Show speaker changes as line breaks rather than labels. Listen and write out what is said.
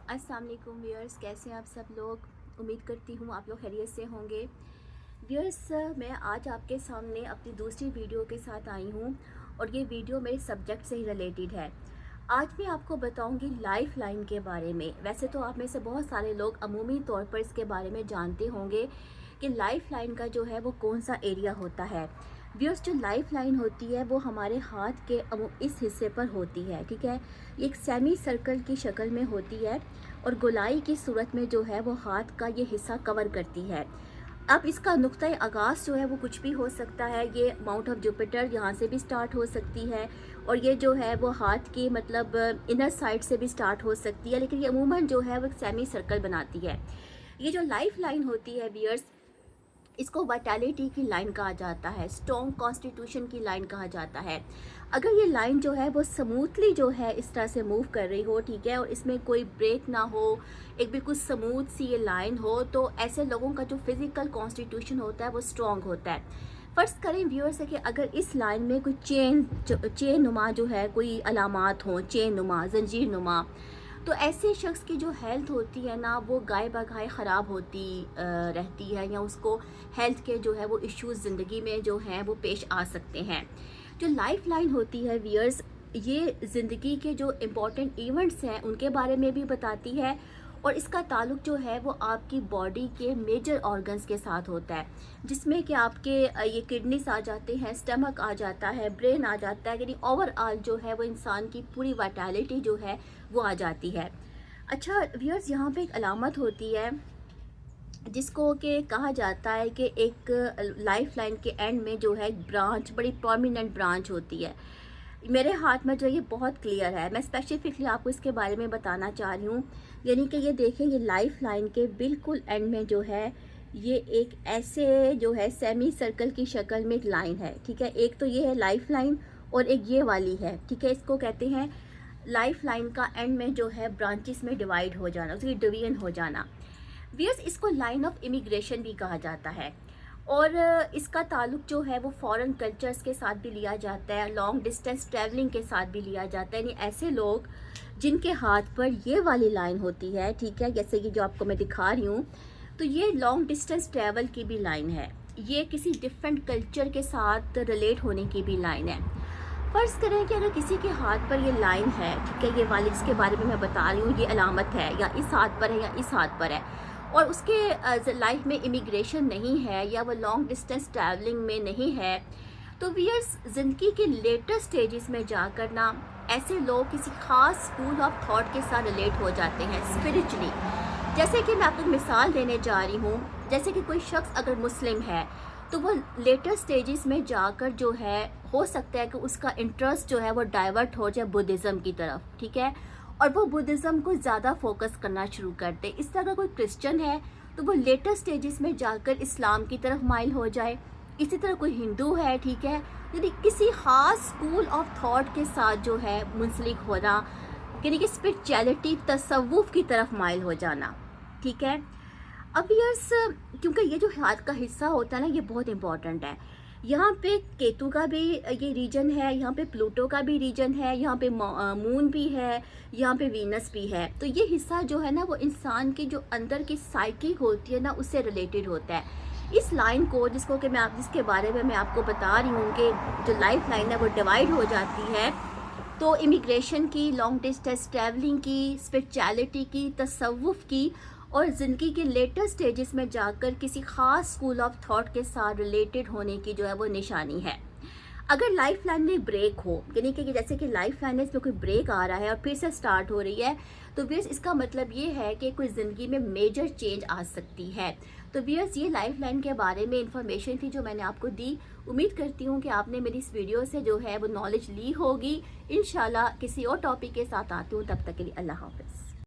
अस्सलाम वालेकुम व्यूअर्स, कैसे हैं आप सब लोग। उम्मीद करती हूँ आप लोग खैरियत से होंगे। व्यूअर्स, मैं आज आपके सामने अपनी दूसरी वीडियो के साथ आई हूँ और ये वीडियो मेरे सब्जेक्ट से ही रिलेटेड है। आज मैं आपको बताऊंगी लाइफ लाइन के बारे में। वैसे तो आप में से बहुत सारे लोग अमूमी तौर पर इसके बारे में जानते होंगे कि लाइफ लाइन का जो है वो कौन सा एरिया होता है। व्यूअर्स, जो लाइफ लाइन होती है वो हमारे हाथ के इस हिस्से पर होती है, ठीक है। ये एक सेमी सर्कल की शक्ल में होती है और गोलाई की सूरत में जो है वो हाथ का ये हिस्सा कवर करती है। अब इसका नुक्ता आगाज़ जो है वो कुछ भी हो सकता है। ये माउंट ऑफ जुपिटर यहाँ से भी स्टार्ट हो सकती है और ये जो है वो हाथ की मतलब इनर साइड से भी स्टार्ट हो सकती है, लेकिन ये अमूमन जो है वो एक सेमी सर्कल बनाती है। ये जो लाइफ लाइन होती है व्यूअर्स, इसको वाइटैलिटी की लाइन कहा जाता है, स्ट्रॉन्ग कॉन्स्टिट्यूशन की लाइन कहा जाता है। अगर ये लाइन जो है वो स्मूथली जो है इस तरह से मूव कर रही हो, ठीक है, और इसमें कोई ब्रेक ना हो, एक बिल्कुल स्मूथ सी ये लाइन हो, तो ऐसे लोगों का जो फिज़िकल कॉन्स्टिट्यूशन होता है वो स्ट्रॉन्ग होता है। फ़र्ज़ करें व्यूअर्स है कि अगर इस लाइन में कोई चेन नुमा जो है कोई अलामात हों, चेन नुमा, जंजीर नुमा, तो ऐसे शख्स की जो हेल्थ होती है ना वो गाय बगाए ख़राब होती रहती है, या उसको हेल्थ के जो है वो इश्यूज़ ज़िंदगी में जो हैं वो पेश आ सकते हैं। जो लाइफ लाइन होती है व्यूअर्स, ये ज़िंदगी के जो इम्पोर्टेंट इवेंट्स हैं उनके बारे में भी बताती है और इसका ताल्लुक जो है वो आपकी बॉडी के मेजर ऑर्गन्स के साथ होता है, जिसमें कि आपके ये किडनीस आ जाते हैं, स्टमक आ जाता है, ब्रेन आ जाता है, यानी ओवरऑल जो है वो इंसान की पूरी वाइटैलिटी जो है वो आ जाती है। अच्छा व्यूअर्स, यहाँ पे एक अलामत होती है जिसको कि कहा जाता है कि एक लाइफ लाइन के एंड में जो है एक ब्रांच, बड़ी प्रोमिनेंट ब्रांच होती है। मेरे हाथ में जो ये बहुत क्लियर है, मैं स्पेसिफिकली आपको इसके बारे में बताना चाह रही हूँ। यानी कि ये देखें, ये लाइफ लाइन के बिल्कुल एंड में जो है ये एक ऐसे जो है सेमी सर्कल की शक्ल में एक लाइन है, ठीक है। एक तो ये है लाइफ लाइन और एक ये वाली है, ठीक है। इसको कहते हैं लाइफ लाइन का एंड में जो है ब्रांचेस में डिवाइड हो जाना, उसकी डिवीजन हो जाना। वियर्स, इसको लाइन ऑफ इमिग्रेशन भी कहा जाता है और इसका ताल्लुक जो है वो फॉरेन कल्चर्स के साथ भी लिया जाता है, लॉन्ग डिस्टेंस ट्रैवलिंग के साथ भी लिया जाता है। यानी ऐसे लोग जिनके हाथ पर ये वाली लाइन होती है, ठीक है, जैसे कि जो आपको मैं दिखा रही हूँ, तो ये लॉन्ग डिस्टेंस ट्रैवल की भी लाइन है, ये किसी डिफरेंट कल्चर के साथ रिलेट होने की भी लाइन है। फ़र्ज़ करें कि अगर किसी के हाथ पर ये लाइन है, ठीक है, ये वाली जिसके बारे में मैं बता रही हूँ, ये अलामत है या इस हाथ पर है या इस हाथ पर है, और उसके लाइफ में इमिग्रेशन नहीं है या वो लॉन्ग डिस्टेंस ट्रैवलिंग में नहीं है, तो व्यूअर्स ज़िंदगी के लेटर स्टेजेस में जाकर ना ऐसे लोग किसी ख़ास स्कूल ऑफ थॉट के साथ रिलेट हो जाते हैं स्पिरिचुअली। जैसे कि मैं आपको एक मिसाल देने जा रही हूँ, जैसे कि कोई शख्स अगर मुस्लिम है तो वो लेटर स्टेजेस में जाकर जो है हो सकता है कि उसका इंटरेस्ट जो है वो डाइवर्ट हो जाए बुद्धिज़्म की तरफ, ठीक है, और वो बुद्धिज़्म को ज़्यादा फोकस करना शुरू कर दे। इस तरह कोई क्रिश्चियन है तो वो लेटर स्टेजेस में जाकर इस्लाम की तरफ माइल हो जाए। इसी तरह कोई हिंदू है, ठीक है, यदि किसी ख़ास स्कूल ऑफ थॉट के साथ जो है मुंसलिक होना, यानी कि स्पिरिचुअलिटी, तसव्वुफ की तरफ माइल हो जाना, ठीक है। अब यस, क्योंकि ये जो हाथ का हिस्सा होता है ना ये बहुत इंपॉर्टेंट है। यहाँ पे केतु का भी ये रीजन है, यहाँ पे प्लूटो का भी रीजन है, यहाँ पे मून भी है, यहाँ पे वीनस भी है। तो ये हिस्सा जो है ना वो इंसान की जो अंदर की साइकिक होती है ना उससे रिलेटेड होता है। इस लाइन को जिसको कि जिसके बारे में मैं आपको बता रही हूँ कि जो लाइफ लाइन है वो डिवाइड हो जाती है, तो इमिग्रेशन की, लॉन्ग डिस्टेंस ट्रैवलिंग की, स्पिरिचुअलिटी की, तसव्वुफ की और ज़िंदगी के लेटर स्टेजेस में जाकर किसी ख़ास स्कूल ऑफ थॉट के साथ रिलेटेड होने की जो है वो निशानी है। अगर लाइफ लाइन में ब्रेक हो, यानी कि जैसे कि लाइफ लाइन में इसमें कोई ब्रेक आ रहा है और फिर से स्टार्ट हो रही है, तो व्यूअर्स इसका मतलब ये है कि कोई ज़िंदगी में मेजर चेंज आ सकती है। तो व्यूअर्स, ये लाइफ लाइन के बारे में इंफॉर्मेशन थी जो मैंने आपको दी। उम्मीद करती हूँ कि आपने मेरी इस वीडियो से जो है वो नॉलेज ली होगी। इंशाल्लाह किसी और टॉपिक के साथ आती हूँ, तब तक के लिए अल्लाह हाफ़िज़।